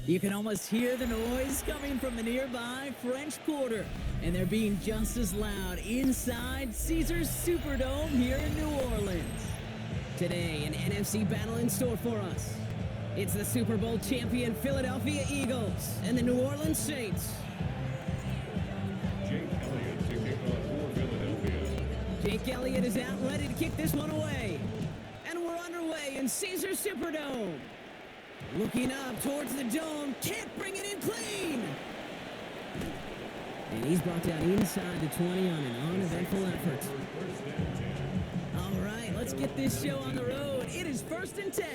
You can almost hear the noise coming from the nearby French Quarter, and they're being just as loud inside Caesars Superdome here in New Orleans. Today, an NFC battle in store for us. It's the Super Bowl champion Philadelphia Eagles and the New Orleans Saints. Jake Elliott to kick off for Philadelphia. Jake Elliott is out ready to kick this one away. And we're underway in Caesars Superdome. Looking up towards the dome, can't bring it in clean. And he's brought down inside the 20 on an uneventful effort. All right, let's get this show on the road. It is 1st and 10.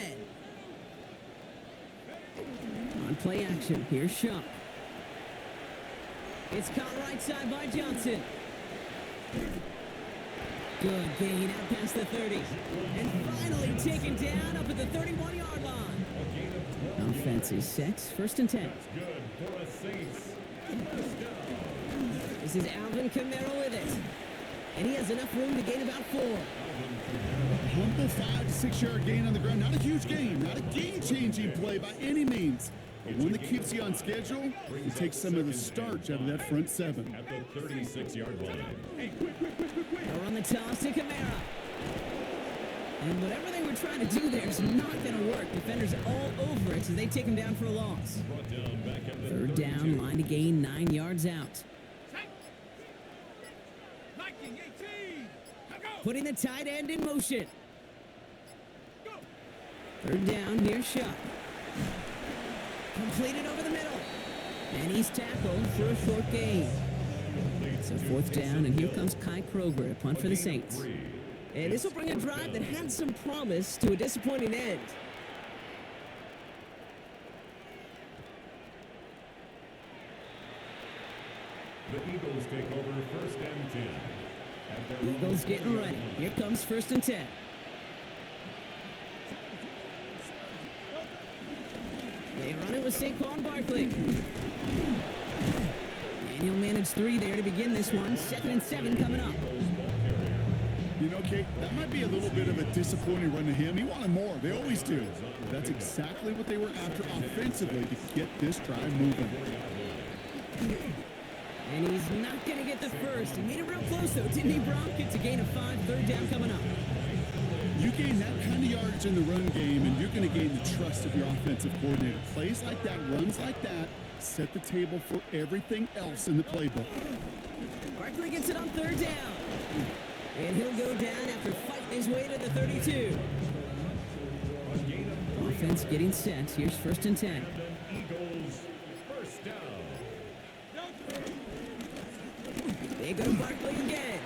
On play action, here's Shuck. It's caught right side by Johnson. Good gain out past the 30. And finally taken down up at the 31-yard line. Offense is set. 1st and 10. This is Alvin Kamara with it. And he has enough room to gain about 4. Humble 5 to 6 yard gain on the ground. Not a huge gain. Not a game-changing play by any means. But one that keeps you on schedule and takes some of the starch out of that front 7. At the 36-yard line. They'll run the toss to Kamara. And whatever they were trying to do there is not going to work. Defenders all over it as they take him down for a loss. 3rd down, line to gain 9 yards out. Putting the tight end in motion. 3rd down, here's Shuck. Completed over the middle. And he's tackled for a short gain. So 4th down, and here comes Kai Kroger to punt for the Saints. And this will bring a drive that had some promise to a disappointing end. The Eagles take over 1st and 10. Eagles getting ready. Here comes 1st and 10. They run it with Saquon Barkley. And he'll manage 3 there to begin this one. 2nd and 7 coming up. You know, Kate, that might be a little bit of a disappointing run to him. He wanted more. They always do. But that's exactly what they were after offensively to get this drive moving. And he's not going to get the first. He made it real close, though, didn't he, Brock? It's a gain of 5, 3rd down coming up. You gain that kind of yardage in the run game, and you're going to gain the trust of your offensive coordinator. Plays like that, runs like that, set the table for everything else in the playbook. Barkley gets it on 3rd down. And he'll go down after fighting his way to the 32. Offense getting set. Here's 1st and 10. Eagles, 1st down. They go Barkley again.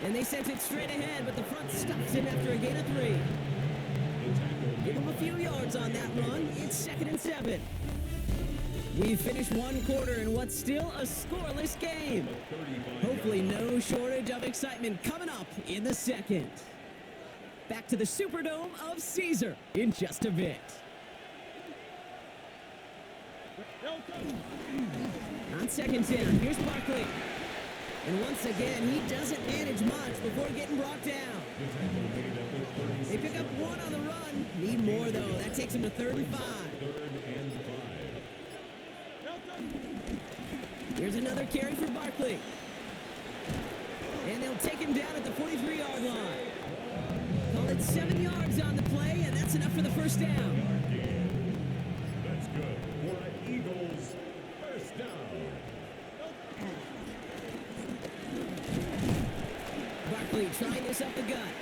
And they sent it straight ahead, but the front stops him after a gain of 3. Give him a few yards on that run. It's 2nd and 7. We've finished one quarter in what's still a scoreless game. Hopefully no shortage of excitement coming up in the 2nd. Back to the Superdome of Caesar in just a bit. On 2nd down, here's Barkley. And once again, he doesn't manage much before getting brought down. They pick up 1 on the run. Need more, though. That takes him to 3rd and 5. Here's another carry for Barkley. And they'll take him down at the 43-yard line. Call it 7 yards on the play, and that's enough for the 1st down. That's good for Eagles, 1st down. Barkley trying this up the gut.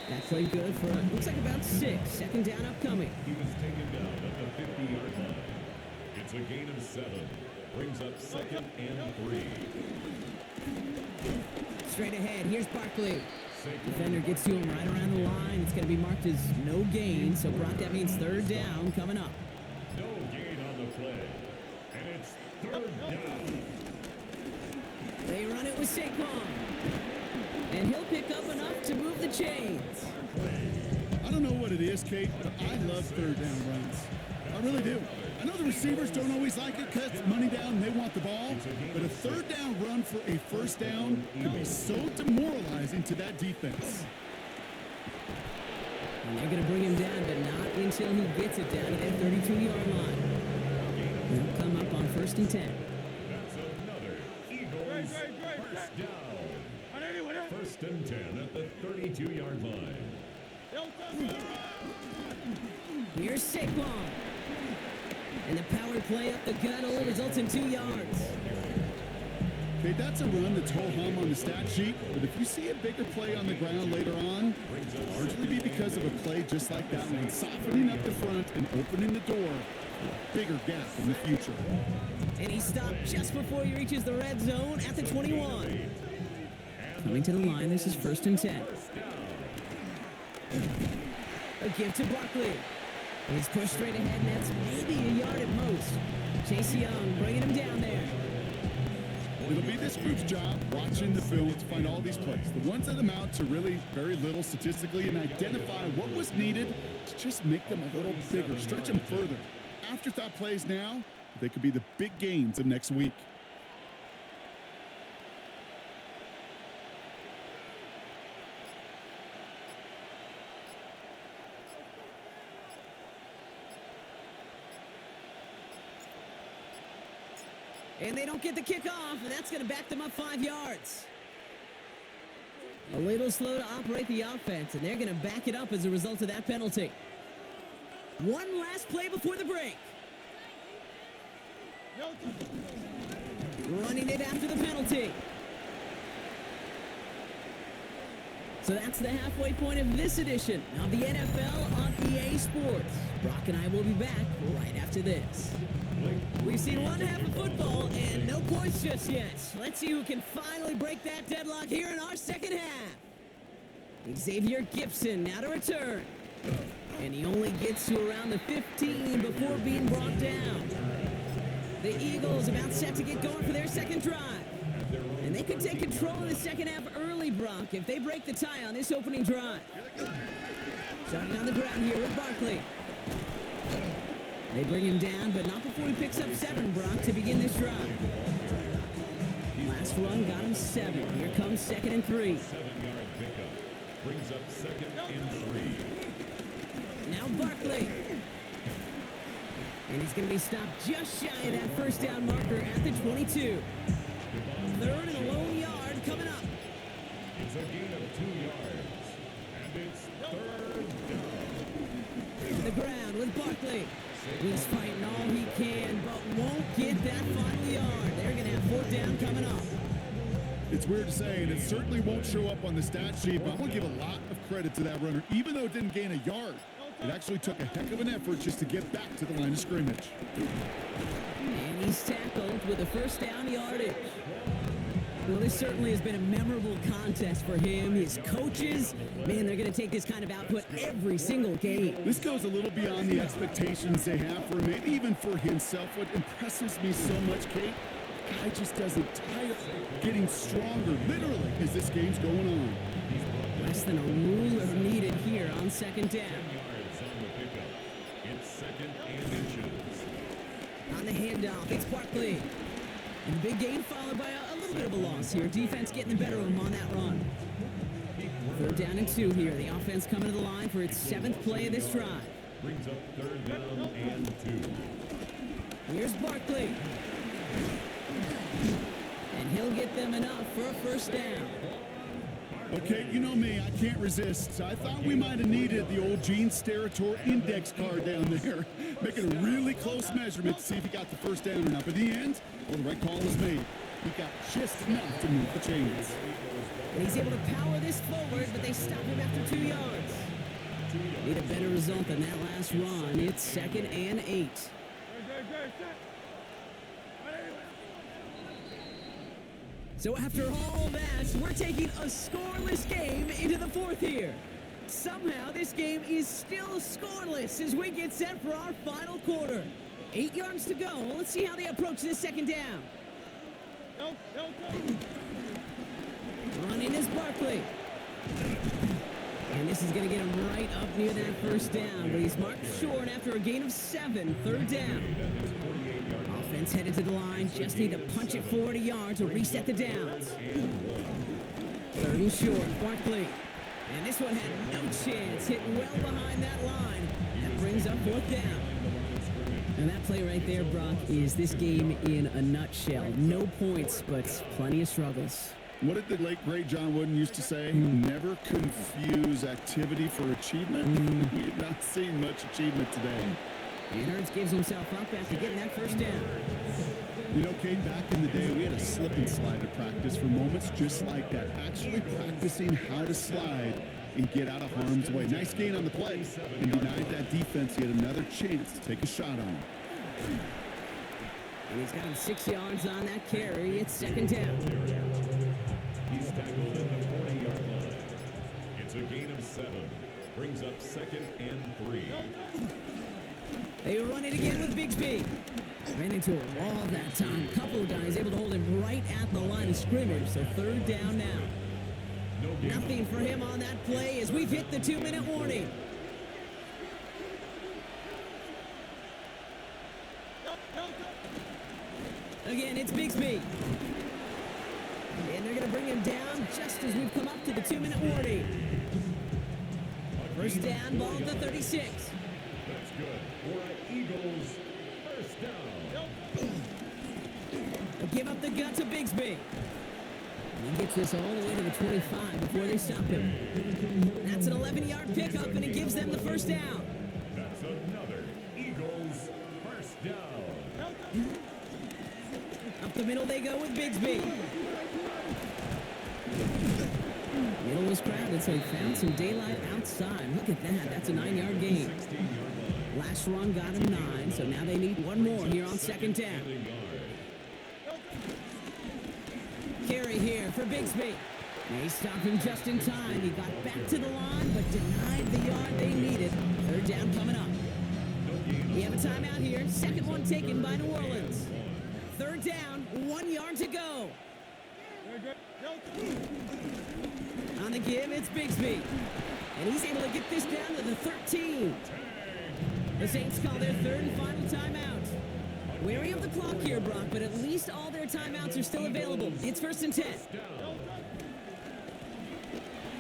That played good for, looks like about 6. 2nd down upcoming. He was taken down at the 50-yard line. It's a gain of 7. Brings up 2nd and 3. Straight ahead, here's Barkley. Defender gets to him right around the line. It's going to be marked as no gain, so Brock, that means 3rd down coming up. No gain on the play. And it's 3rd down. They run it with Saquon. And he'll pick up enough to move the chains. I don't know what it is, Kate, but I love 3rd down runs. I really do. I know the receivers don't always like it because it's money down and they want the ball, but a 3rd down run for a 1st down can be so demoralizing to that defense. And they're going to bring him down, but not until he gets it down to that 32-yard line. first and 10. That's another Eagles first down. First and 10 at the 32-yard line. Here's Saquon. And the power play up the gut only results in 2 yards. Okay, that's a run that's ho-hum on the stat sheet, but if you see a bigger play on the ground later on, it'll largely be because of a play just like that one, softening up the front and opening the door for a bigger gap in the future. And he stopped just before he reaches the red zone at the 21. Coming to the line, this is first and 10. A give to Barkley. He's pushed straight ahead, and that's maybe a yard at most. Chase Young bringing him down there. It'll be this group's job watching the film to find all these plays, the ones that amount to really very little statistically, and identify what was needed to just make them a little bigger, stretch them further. Afterthought plays now, they could be the big gains of next week. And they don't get the kickoff, and that's going to back them up 5 yards. A little slow to operate the offense, and they're going to back it up as a result of that penalty. One last play before the break. Running it after the penalty. So that's the halfway point of this edition of the NFL on EA Sports. Brock and I will be back right after this. We've seen one half of football and no points just yet. Let's see who can finally break that deadlock here in our second half. Xavier Gipson now to return. And he only gets to around the 15 before being brought down. The Eagles about set to get going for their second drive. And they could take control of the second half early, Brock, if they break the tie on this opening drive. Starting on the ground here with Barkley. They bring him down, but not before he picks up 7, Brock, to begin this drive. Last run got him 7. Here comes second and 3. 7-yard pickup brings up second and 3. Now Barkley. And he's going to be stopped just shy of that first down marker at the 22. Third and a lone yard coming up. It's a gain of 2 yards, and it's third down. To the ground with Barkley. He's fighting all he can, but won't get that final yard. They're going to have 4th down coming up. It's weird to say, and it certainly won't show up on the stat sheet, but I'm going to give a lot of credit to that runner. Even though it didn't gain a yard, it actually took a heck of an effort just to get back to the line of scrimmage. And he's tackled with a first down yardage. Well, this certainly has been a memorable contest for him. His coaches, man, they're going to take this kind of output every single game. This goes a little beyond the expectations they have for him, maybe even for himself. What impresses me so much, Kate, the guy just doesn't tire, getting stronger, literally, as this game's going on. Less than a ruler needed here on second down. Yards on the pickup. It's second and inches. On the handoff, it's Barkley. And the big gain followed by a little bit of a loss here. Defense getting the better of him on that run. 3rd down and 2 here. The offense coming to the line for its 7th play of this drive. Brings up third down and 2. Here's Barkley. And he'll get them enough for a first down. Okay, you know me, I can't resist. I thought we might have needed the old Gene Steratore index card down there, making a really close measurement to see if he got the first down or not. But in the end, well, the right call was made. He got just enough to move the chains. And he's able to power this forward, but they stop him after 2 yards. Need a better result than that last run. It's 2nd and 8. So after all that, we're taking a scoreless game into the 4th here. Somehow this game is still scoreless as we get set for our final quarter. 8 yards to go. Let's see how they approach this second down. Running is Barkley. And this is going to get him right up near that first down, but he's marked short after a gain of 7, 3rd down. Offense headed to the line, just need to punch it forward a yard to reset the downs. 3rd and short, Barkley. And this one had no chance, hit well behind that line. That brings up 4th down. And that play right there, Brock, is this game in a nutshell. No points, but plenty of struggles. What did the late, great John Wooden used to say? Never confuse activity for achievement. We have not seen much achievement today. And Hurts gives himself up after getting that first down. You know, Kate, back in the day, we had a slip and slide at practice for moments just like that. Actually practicing how to slide and get out of harm's way. Nice gain on the play. And denied that defense yet another chance to take a shot on him. And he's got him 6 yards on that carry. It's second down. He's tackled at the 40-yard line. It's a gain of 7. Brings up 2nd and 3. They run it again with Bigsby. Ran into a wall that time. Couple of guys able to hold him right at the line of scrimmage. So third down now. Nothing for him on that play as we've hit the 2-minute warning. Again, it's Bigsby. And they're going to bring him down just as we've come up to the 2-minute warning. First down, ball at the 36. That's good. For Eagles, first down. They'll give up the gut to Bigsby. And he gets this all the way to the 25 before they stop him. That's an 11-yard pickup, and it gives them the first down. That's another Eagles first down. Up the middle they go with Bigsby. Middle was crowded, so he found some daylight outside. Look at that. That's a 9-yard gain. Last run got him 9, so now they need one more here on second down. Carry here for Bigsby. They stopped him just in time. He got back to the line, but denied the yard they needed. Third down coming up. We have a timeout here. Second one taken by New Orleans. Third down, 1 yard to go. On the give, it's Bigsby. And he's able to get this down to the 13. The Saints call their third and final timeout. Wary of the clock here, Brock, but at least all their timeouts are still available. It's first and 10.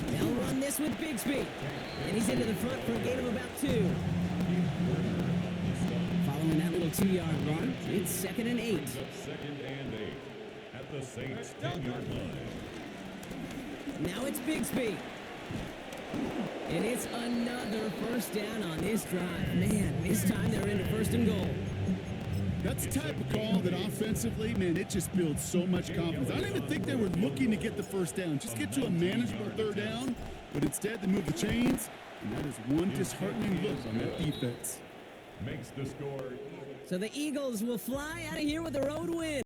They'll run this with Bigsby. And he's into the front for a gain of about 2. Following that little 2-yard run, it's second and 8. Second and 8 at the Saints 10-yard line. Now it's Bigsby. And it's another first down on this drive. Man, this time they're into first and goal. That's the type of call that offensively, man, it just builds so much confidence. I don't even think they were looking to get the first down. Just get to a manageable third down. But instead, they move the chains. And that is one disheartening look on that defense. Makes the score. So the Eagles will fly out of here with a road win.